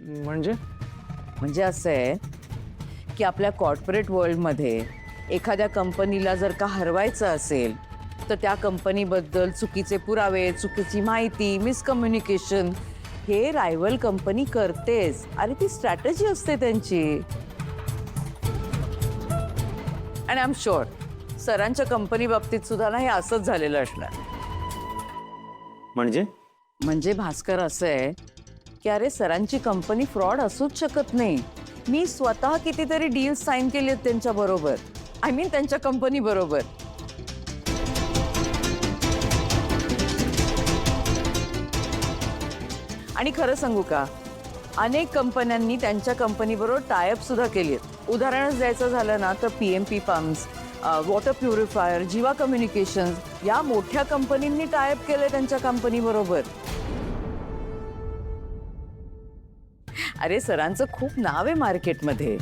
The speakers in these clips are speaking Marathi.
म्हणजे म्हणजे असं आहे की आपल्या कॉर्पोरेट वर्ल्डमध्ये एखाद्या कंपनीला जर का हरवायचं असेल तर त्या कंपनीबद्दल चुकीचे पुरावे, चुकीची माहिती, मिसकम्युनिकेशन हे रायव्हल कंपनी करतेच. अरे ती स्ट्रॅटेजी असते त्यांची. अँड आय एम शुअर सरांच्या कंपनी बाबतीत सुद्धा ना हे असंच झालेलं असणार. म्हणजे भास्कर असं आहे की अरे सरांची कंपनी फ्रॉड असूच शकत नाही. मी स्वतः कितीतरी डील साइन केली आहेत त्यांच्या बरोबर. आय मीन त्यांच्या कंपनी बरोबर. आणि खरं सांगू का, अनेक कंपन्यांनी त्यांच्या कंपनी बरोबर टायअप सुद्धा केली आहेत. उदाहरणच द्यायचं झालं ना तर PMP पंप्स, वॉटर प्युरिफायर, जीवा कम्युनिकेशन्स या मोठ्या कंपनींनी टायअप केले त्यांच्या कंपनी बरोबर. अरे सरांचं खूप नाव आहे मार्केटमध्ये.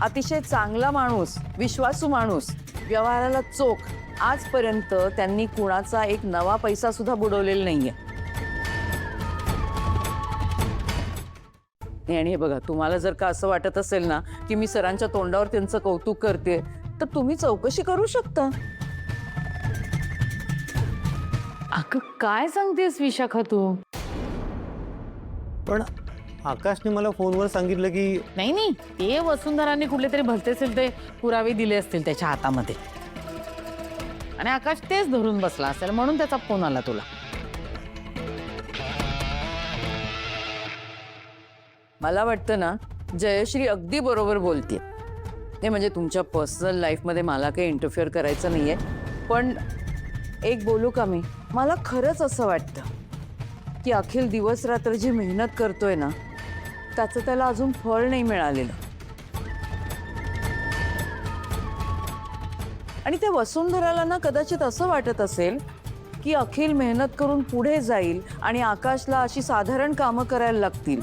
अतिशय चांगला माणूस, विश्वासू माणूस, व्यवहाराला चोख. आजपर्यंत त्यांनी कुणाचा एक नवा पैसा सुद्धा बुडवलेला नाहीये. आणि हे बघा, तुम्हाला जर का असं वाटत असेल ना की मी सरांच्या तोंडावर त्यांचं कौतुक करते तर तुम्ही चौकशी करू शकता. अगं काय सांगतेस विशाखा तू? पण आकाशने मला फोनवर सांगितलं की नाही नाही, ते वसुंधराने कुठले तरी भलते असेल ते पुरावे दिले असतील त्याच्या हातामध्ये आणि आकाश तेच धरून बसला असेल म्हणून त्याचा फोन आला तुला. मला वाटतं ना जयश्री अगदी बरोबर बोलते. ते म्हणजे तुमच्या पर्सनल लाईफमध्ये मला काही इंटरफिअर करायचं नाहीये. पण एक बोलू का मी, मला खरंच असं वाटतं की अखिल दिवस रात्र जी मेहनत करतोय ना त्याचं त्याला अजून फळ नाही मिळालेलं. आणि त्या वसुंधराला ना कदाचित असं वाटत असेल की अखिल मेहनत करून पुढे जाईल आणि आकाशला अशी साधारण कामं करायला लागतील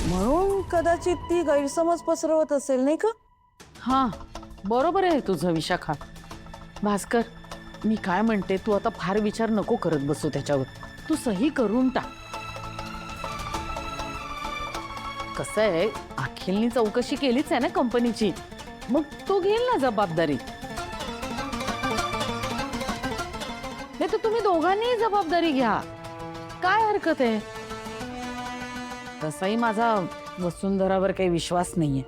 म्हणून कदाचित ती गैरसमज पसरवत असेल, नाही का? हा बरोबर आहे तुझं विशाखा. भास्कर, मी काय म्हणते, तू आता फार विचार नको करत बसू त्याच्यावर. तू सही करून टाक. कसं आहे, अखिलनी चौकशी केलीच आहे ना कंपनीची, मग तो घेईल ना जबाबदारी. नाही तर तुम्ही दोघांनीही जबाबदारी घ्या, काय हरकत आहे. तसाही माझा वसुंधरावर काही विश्वास नाहीये.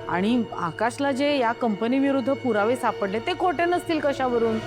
आणि आकाशला जे या कंपनी विरुद्ध पुरावे सापडले ते खोटे नसतील कशावरून.